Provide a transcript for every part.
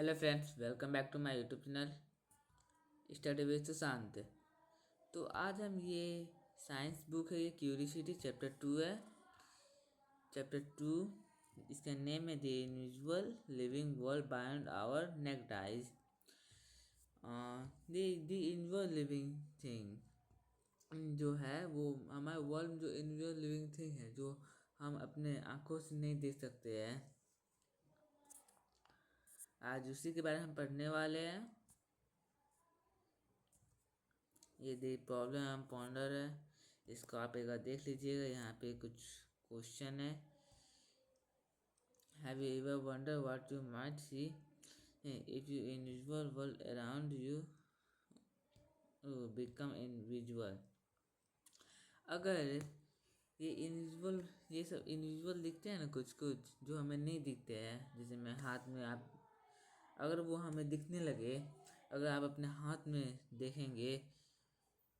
Hello friends, welcome back to my YouTube channel study with Sushant. तो आज हम ये साइंस बुक है, ये क्यूरियोसिटी चैप्टर 2 है। चैप्टर 2 इसका नेम है the invisible living world beyond our naked eyes. The invisible living thing जो है वो हमारे वर्ल्ड में जो इनविजिबल लिविंग थिंग है जो हम अपने आँखों से नहीं देख सकते हैं, आज उसी के बारे में हम पढ़ने वाले हैं। ये दे प्रॉब्लम हम पॉन्डर है, इसको आप एक बार देख लीजिएगा। यहाँ पे कुछ क्वेश्चन है। Have you ever wonder what you might see if you invisible world around you become invisible. अगर ये सब इनविजिबल दिखते हैं ना, कुछ कुछ जो हमें नहीं दिखते हैं, जैसे मैं हाथ में आप अगर वो हमें दिखने लगे, अगर आप अपने हाथ में देखेंगे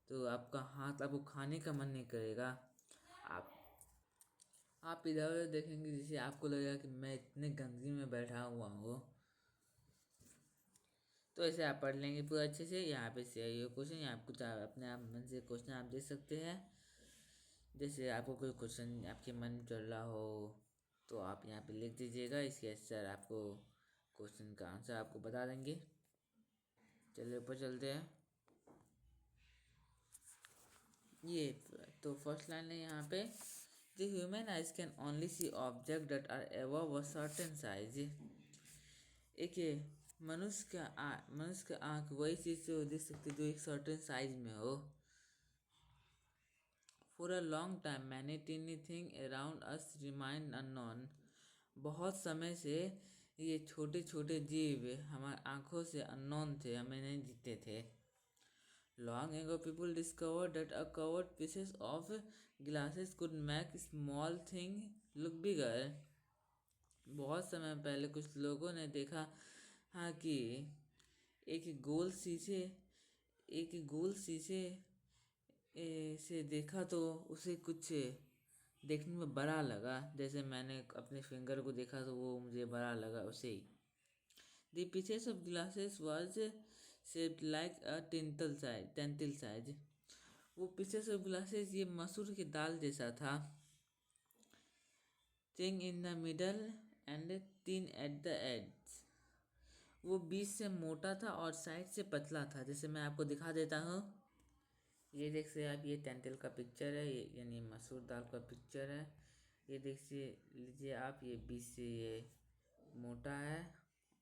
तो आपका हाथ आपको खाने का मन नहीं करेगा। आप आप इधर उधर देखेंगे, जैसे आपको लगेगा कि मैं इतने गंदगी में बैठा हुआ हूँ। तो ऐसे आप पढ़ लेंगे पूरा अच्छे से। यहाँ पे से ये क्वेश्चन, यहाँ कुछ आप अपने आप मन से क्वेश्चन आप दे सकते हैं। जैसे आपको कोई क्वेश्चन आपके मन में चल रहा हो तो आप यहाँ पे लिख दीजिएगा, इसके आंसर आपको क्वेश्चन का आंसर आपको बता देंगे। चलिए ऊपर चलते हैं। ये तो फर्स्ट लाइन है यहाँ पे, the human eyes can only see object that are above a certain size. एक मनुष्य का आँख वही चीज़ से देख सकते जो एक सर्टेन साइज में हो। For a long time many tiny thing around us remained unknown. बहुत समय से ये छोटे छोटे जीव हमारे आँखों से अननोन थे, हमें नहीं दिखते थे। Long ago, people discovered that a covered pieces of glasses could make small thing look bigger. बहुत समय पहले कुछ लोगों ने देखा हाँ कि एक गोल शीशे से देखा तो उसे कुछ देखने में बड़ा लगा। जैसे मैंने अपने फिंगर को देखा तो वो मुझे बड़ा लगा उसे ही। The pieces of glasses was shaped like a tentacle size. वो pieces of glasses ये मसूर की दाल जैसा था। Thin in the middle and thin at the edge. वो बीच से मोटा था और साइड से पतला था। जैसे मैं आपको दिखा देता हूँ, ये देख से आप, ये टेंटल का पिक्चर है, ये यानी मसूर दाल का पिक्चर है। ये देख लीजिए आप, ये बीच से ये मोटा है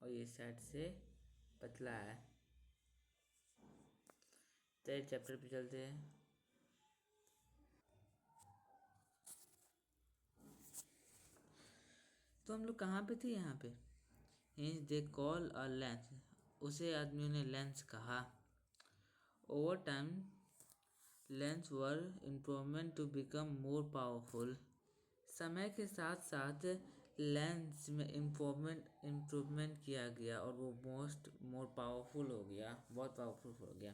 और ये साइड से पतला है। तो चैप्टर पे चलते हैं। तो हम लोग कहाँ पे थे? यहाँ पे दे कॉल अ लेंस, उसे आदमियों ने लेंस कहा। Over time lens were improvement to become more powerful. समय के साथ साथ लेंस में इम्प्रूवमेंट किया गया और वो मोर पावरफुल हो गया, बहुत पावरफुल हो गया।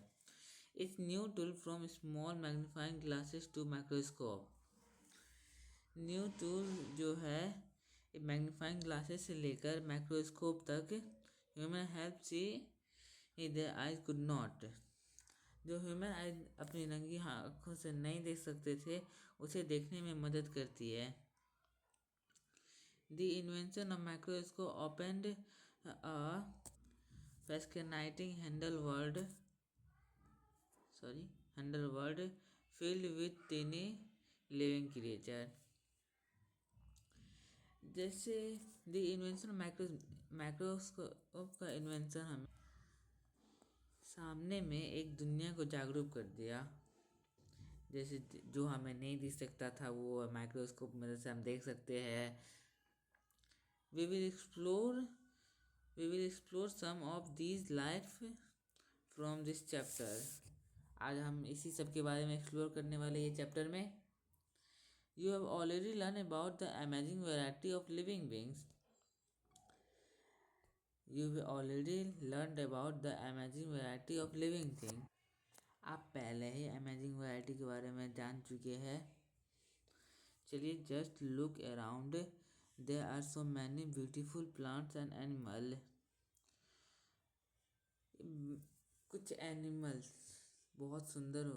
It's new tool from small magnifying glasses to microscope. New tool जो है मैग्नीफाइंग ग्लासेस से लेकर माइक्रोस्कोप तक human help see their eyes could not. जो ह्यूमन आइज अपनी नंगी आँखों से नहीं देख सकते थे, उसे देखने में मदद करती है। The invention of microscope opened a fascinating handle world filled with tiny living creature। जैसे द इन्वेंशन माइक्रोस्कोप का इन्वेंशन हमें सामने में एक दुनिया को जागरूक कर दिया। जैसे जो हमें नहीं दिख सकता था वो माइक्रोस्कोप की मदद से हम देख सकते हैं। We will explore some of these life from this chapter. आज हम इसी सब के बारे में एक्सप्लोर करने वाले ये चैप्टर में। You have already learned about the amazing variety of living beings. You have already learned about the amazing variety of living things. आप पहले ही अमेजिंग वैरायटी के बारे में जान चुके हैं। चलिए, just look around, there are so many beautiful plants and animal. कुछ एनिमल्स बहुत सुंदर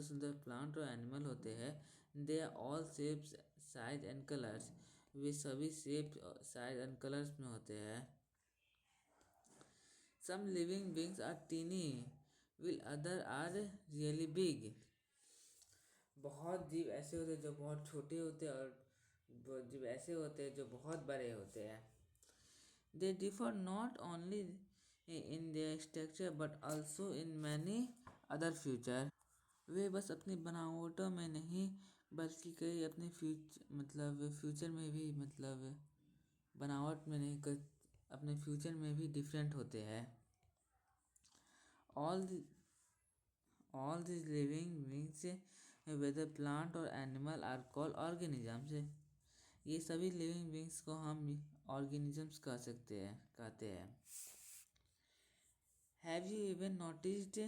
सुंदर प्लांट और एनिमल होते हैं। They are all shapes, size and colours. वे सभी शेप, साइज एंड कलर्स में होते हैं। Some living beings are tiny while other are really big. बहुत जीव ऐसे होते हैं जो बहुत छोटे होते हैं, और बहुत जीव ऐसे होते हैं जो बहुत बड़े होते हैं। They differ not only in their structure but also in many other feature. वे बस अपनी बनावटों में नहीं, बल्कि कई अपने फ्यूचर में भी, बनावट में नहीं, अपने फ्यूचर में भी डिफरेंट होते हैं। All all this living beings, whether plant और एनिमल, आर कॉल्ड ऑर्गेनिजम्स। ये सभी लिविंग बींग्स को हम ऑर्गेनिजम्स कहते हैं। Have you even noticed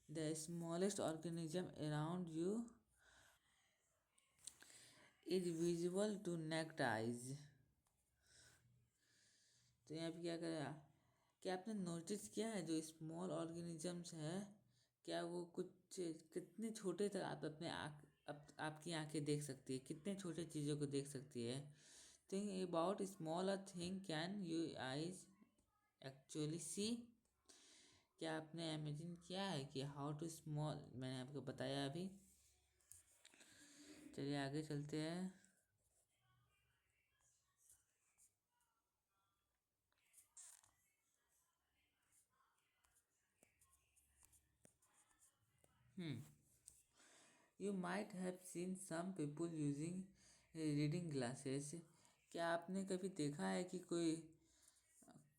the smallest organism around you is visible to naked eyes. तो यहाँ पे क्या करेगा, क्या आपने नोटिस किया है जो स्मॉल ऑर्गेनिजम्स है, क्या वो कुछ कितने छोटे तक आप अपने आपकी आंखें देख सकती है, कितने छोटे चीज़ों को देख सकती है। Think about small a thing can you eyes actually see. क्या आपने इमेजिन किया है कि हाउ टू स्मॉल, मैंने आपको बताया अभी। चलिए आगे चलते हैं। You might have seen some people using reading glasses. क्या आपने कभी देखा है कि कोई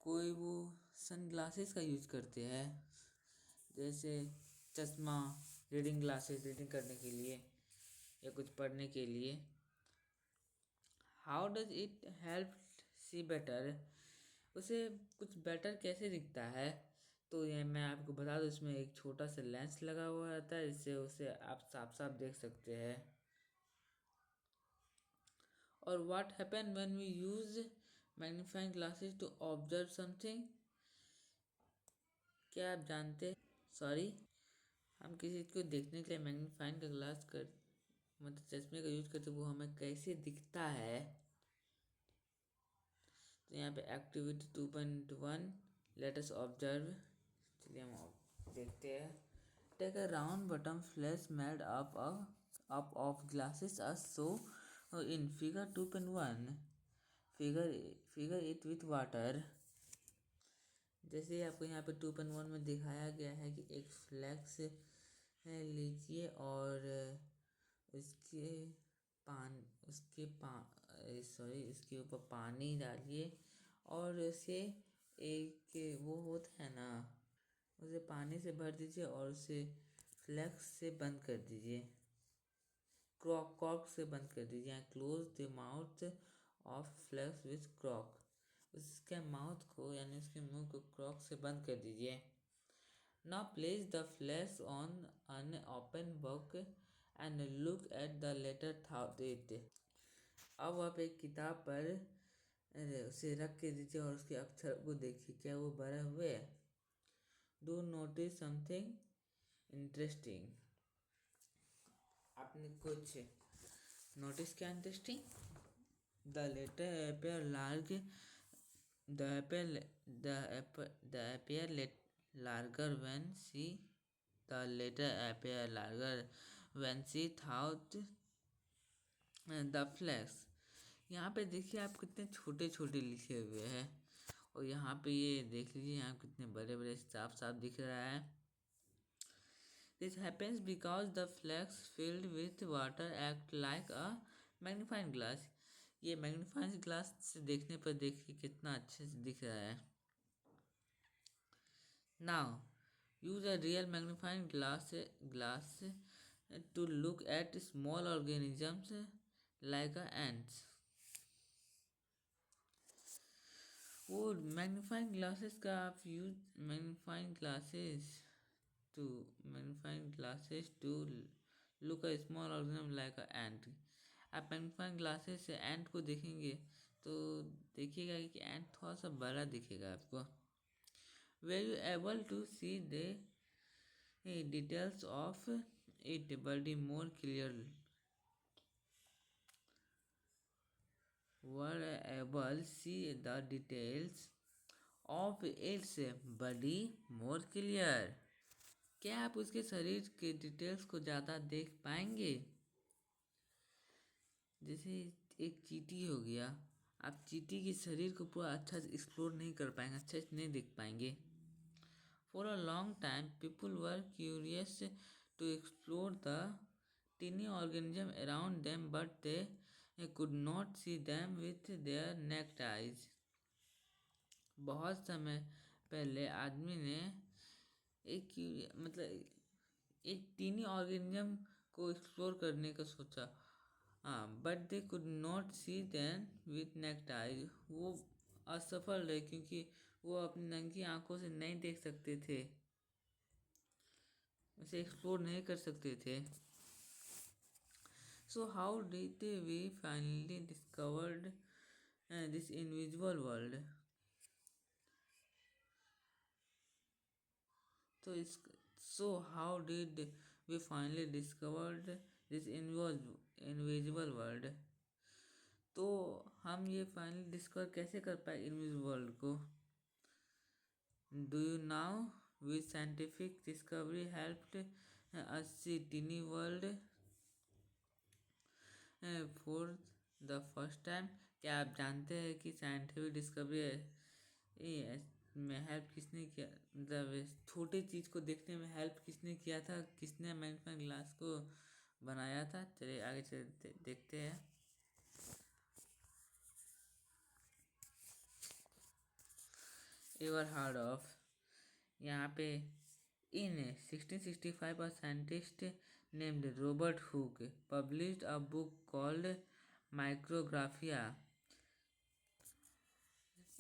कोई वो सन ग्लासेस का यूज करते हैं, जैसे चश्मा, रीडिंग ग्लासेस रीडिंग करने के लिए या कुछ पढ़ने के लिए। How does it help see better. उसे कुछ बेटर कैसे दिखता है, तो ये मैं आपको बता दूँ, इसमें एक छोटा सा लेंस लगा हुआ रहता है, जिससे उसे आप साफ साफ देख सकते हैं। और what happen when we use magnifying glasses to observe something. क्या आप जानते, सॉरी, हम किसी को देखने के लिए मैग्नीफाइंग का ग्लास कर चश्मे का यूज करते, वो हमें कैसे दिखता है। तो यहाँ पे एक्टिविटी 2.1 लेट अस ऑब्जर्व। चलिए हम देखते हैं। Take a round bottom flask made up of glasses as so in figure 2.1। figure it with water। जैसे आपको यहाँ पे 2.1 में दिखाया गया है कि एक फ्लैक्स लीजिए और उसके उसके ऊपर पानी डालिए, और उसे एक वो होता है ना, उसे पानी से भर दीजिए और उसे फ्लैक्स से बंद कर दीजिए, कॉर्क से बंद कर दीजिए। Close the mouth of flask with cork. उसके माउथ को यानी उसके मुंह को क्रॉक से बंद कर दीजिए। Now place the flask on an open book and look at the letter through it. अब आप एक किताब पर उसे रख के दीजिए और उसके अक्षर को देखिए, क्या वो भरे हुए। Do notice something interesting. आपने कुछ नोटिस किया interesting. The letter appear large the appear larger when she the letter appear larger when she thought the flex। यहाँ पे देखिए आप कितने छोटे छोटे लिखे हुए हैं, और यहाँ पे ये देख लीजिए यहाँ कितने बड़े बड़े साफ साफ दिख रहा है। This happens because the flags filled with water act like a magnifying glass। ये मैग्नीफाइंग ग्लास से देखने पर देखिए कितना अच्छे से दिख रहा है। Now use a real magnifying glass to look at small organisms like ants। वो मैग्नीफाइंग ग्लासेस का आप use magnifying glasses to look a small organism like a ant. आप मैग्नीफाइंग ग्लासेस से एंट को देखेंगे तो देखिएगा कि एंट थोड़ा सा बड़ा दिखेगा आपको। Were you able to see the details of it body more clearly? Were able see the details of its body more clear? क्या आप उसके शरीर के डिटेल्स को ज़्यादा देख पाएंगे? जैसे एक चींटी हो गया, आप चींटी के शरीर को पूरा अच्छा से एक्सप्लोर नहीं कर पाएंगे, अच्छे से नहीं देख पाएंगे. For a long time, people were curious to explore the tiny organism around them, but they could not see them with their naked eyes. बहुत समय पहले आदमी ने एक टीनी ऑर्गेनिज्म को एक्सप्लोर करने का सोचा, but they could not see them with necked eyes. वो असफल रहे क्योंकि वो अपनी नंगी आंखों से नहीं देख सकते थे, उसे एक्सप्लोर नहीं कर सकते थे. So how did we finally discovered this invisible world? So how did we finally discovered this invisible world? तो हम ये फाइनली डिस्कवर कैसे कर पाए इनविजिबल वर्ल्ड को? Do you know which scientific discovery helped us see tiny world for the first time? क्या आप जानते हैं कि साइंटिफिक डिस्कवरी में हेल्प किसने किया, मतलब छोटे चीज़ को देखने में हेल्प किसने किया था, किसने मैग्नीफाइंग ग्लास को बनाया था? चलिए आगे चलते देखते हैं. एवर हार्ड ऑफ, यहाँ पे in 1665 a scientist named Robert Hooke published a book called Micrographia.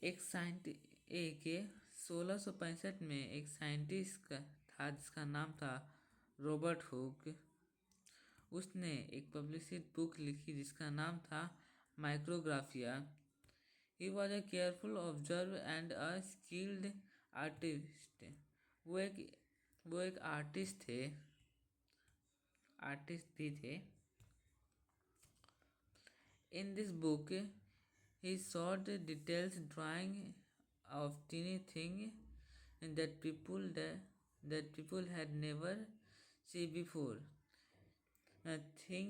एक 1665 में एक साइंटिस्ट था जिसका नाम था रॉबर्ट हुक. उसने एक पब्लिश्ड बुक लिखी जिसका नाम था Micrographia. He was a careful observer and a skilled artist. वो एक आर्टिस्ट भी थे. In this book he showed details drawing of tiny thing that people had never seen before. A thing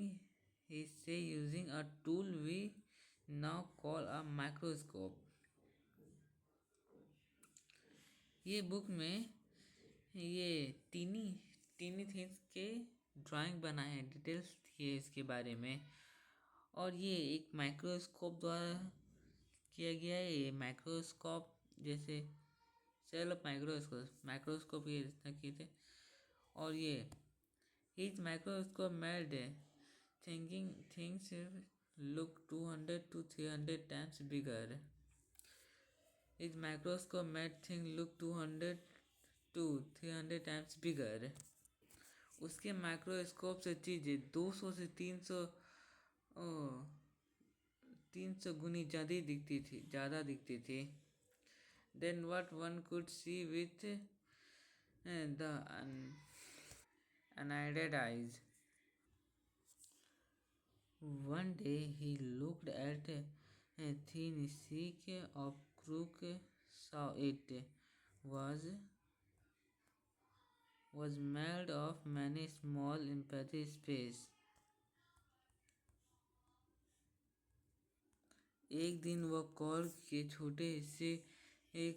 he say using a tool we now call a microscope. ये book में ये tiny things के drawing बनाए हैं, details दिए इसके बारे में, और ये एक माइक्रोस्कोप द्वारा किया गया है. ये माइक्रोस्कोप जैसे सेल ऑफ माइक्रोस्कोप ये इतना किए थे. और ये etch microscope made thinking things look 200 to 300 times bigger. Etch microscope made thing look 200 to 300 times bigger. उसके माइक्रोस्कोप से चीज़ें 200 से 300 गुनी ज़्यादा दिखती थी. Then what one could see with the unaided eyes. One day he looked at a thin stick of crook, saw it was made of many small empty space. एक दिन वह कॉर्क के छोटे हिस्से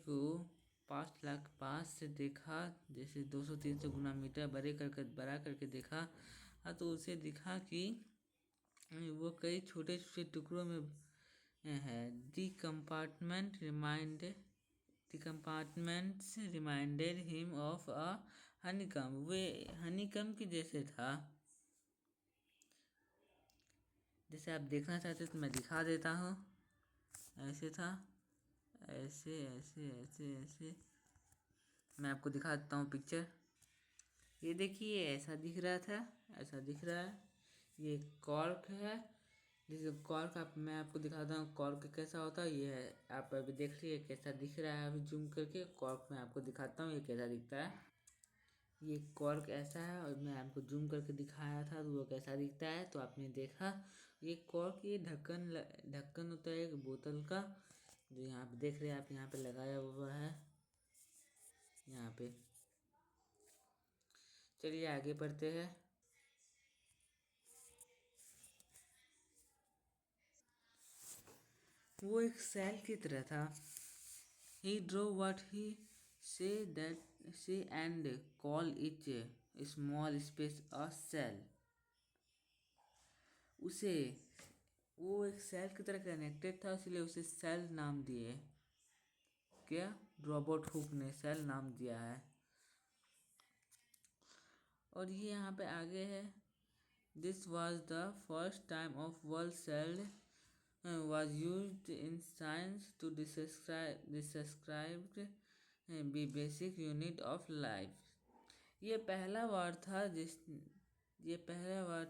को 5 लाख पास से देखा, जैसे 200-300 गुना मीटर बड़ा करके देखा. तो उसे दिखा कि वो कई छोटे छोटे टुकड़ों में है. The compartments reminded him of a honeycomb. वे हनीकम के जैसे था. जैसे आप देखना चाहते हो तो मैं दिखा देता हूँ. ऐसे था, ऐसे ऐसे ऐसे ऐसे. मैं आपको दिखा देता हूँ पिक्चर. ये देखिए ऐसा दिख रहा था, ऐसा दिख रहा है. ये कॉर्क है, जैसे कॉर्क मैं आपको दिखाता हूँ कॉर्क कैसा होता है। ये है, आप अभी देख रही है कैसा दिख रहा है। अभी जूम करके कॉर्क मैं आपको दिखाता हूँ ये कैसा दिखता है। ये कॉर्क ऐसा है और मैं आपको जूम करके दिखाया था तो वो कैसा दिखता है, तो आपने देखा। ये कॉर्क, ये ढक्कन होता है एक बोतल का, जो यहाँ पे देख रहे हैं आप, यहाँ पे लगाया हुआ है यहाँ पे। चलिए आगे बढ़ते हैं। वो एक सेल की तरह था। He drew what he say and call each small space a cell. उसे वो एक सेल की तरह कनेक्टेड था, इसलिए उसे सेल नाम दिए। क्या रॉबर्ट हुक ने सेल नाम दिया है। और ये यहाँ पे आगे है, this was the first time of world cell was used in science to describe the basic unit of life. ये पहला बार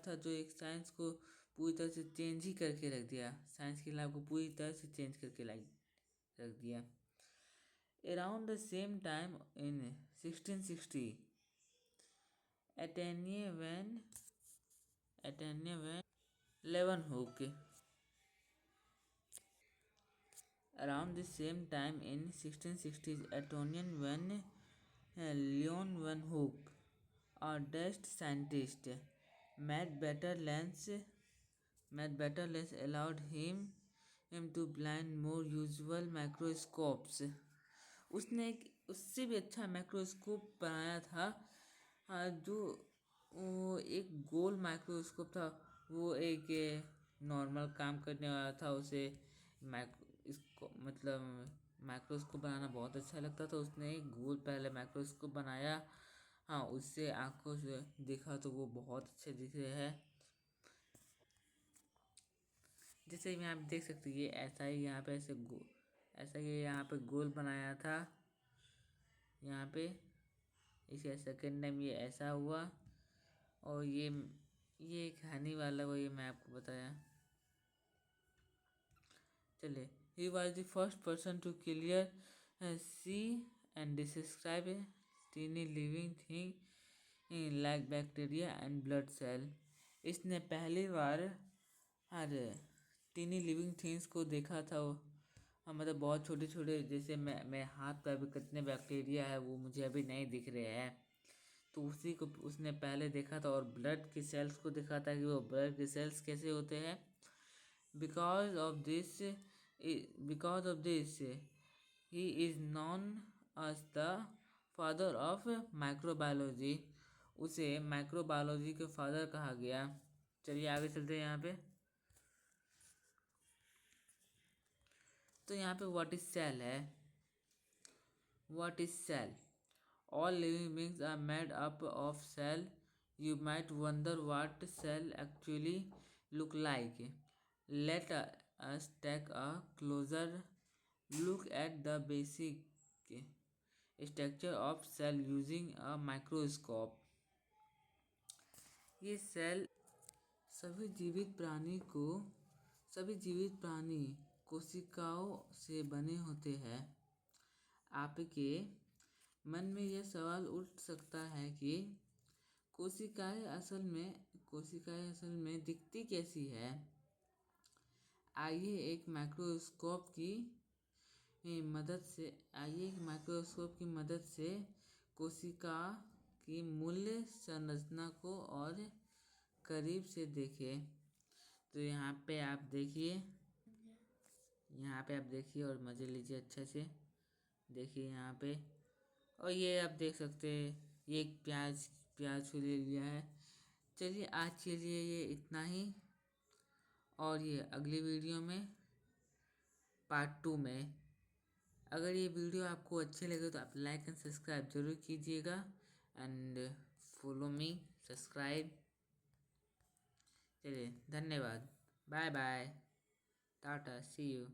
था जो एक साइंस को पूरी तरह से चेंज ही करके रख दिया। साइंस के लाइफ को पूरी तरह से चेंज करके रख दिया। Around the same time in 1660, Athenaeus Leeuwenhoek. Around the same time in 1660s, Antoine van Leeuwenhoek, a Dutch scientist, made better lens allowed him to blind more usual microscopes. उसने एक उससे भी अच्छा माइक्रोस्कोप बनाया था, जो वो एक गोल माइक्रोस्कोप था। वो एक नॉर्मल काम करने वाला था। उसे इसको मतलब माइक्रोस्कोप बनाना बहुत अच्छा लगता था। उसने एक गोल पहले माइक्रोस्कोप बनाया। हाँ, उससे आंखों से देखा तो वो बहुत अच्छे दिख रहे हैं। जैसे मैं आप देख सकते हैं, ये ऐसा ही यहाँ पे ऐसा ही यहाँ पे गोल बनाया था यहाँ पे। इसे सेकेंड टाइम ये ऐसा हुआ। और ये एक हानि वाला वो ये मैं आपको बताया। चलिए, he was the first person to clear see and describe tiny living thing like bacteria and blood cell. इसने पहली बार हर टीनी लिविंग थिंग्स को देखा था। मतलब बहुत छोटे छोटे, जैसे मैं हाथ पे अभी कितने बैक्टीरिया है वो मुझे अभी नहीं दिख रहे हैं, तो उसी को उसने पहले देखा था। और ब्लड के सेल्स को देखा था कि वो ब्लड के सेल्स कैसे होते हैं। Because of this he is known as the father of microbiology. उसे माइक्रोबायोलॉजी के फादर कहा गया। चलिए आगे चलते हैं यहाँ पे। तो यहाँ पे व्हाट इज सेल है। What is cell? All living beings are made up of cell. You might wonder what cell actually look like. Let us take a closer look at the basic structure of cell using a microscope. ये cell सभी जीवित प्राणी कोशिकाओं से बने होते हैं। आपके मन में यह सवाल उठ सकता है कि कोशिकाएं असल में दिखती कैसी है। आइए एक माइक्रोस्कोप की मदद से कोशिका की मूल संरचना को और करीब से देखें। तो यहाँ पे आप देखिए और मज़े लीजिए अच्छे से। देखिए यहाँ पे, और ये आप देख सकते हैं ये एक प्याज को ले लिया है। चलिए आज के लिए ये इतना ही, और ये अगली वीडियो में पार्ट 2 में। अगर ये वीडियो आपको अच्छे लगे तो आप लाइक एंड सब्सक्राइब जरूर कीजिएगा। And follow me, subscribe. चलिए धन्यवाद, bye bye, tata, see you.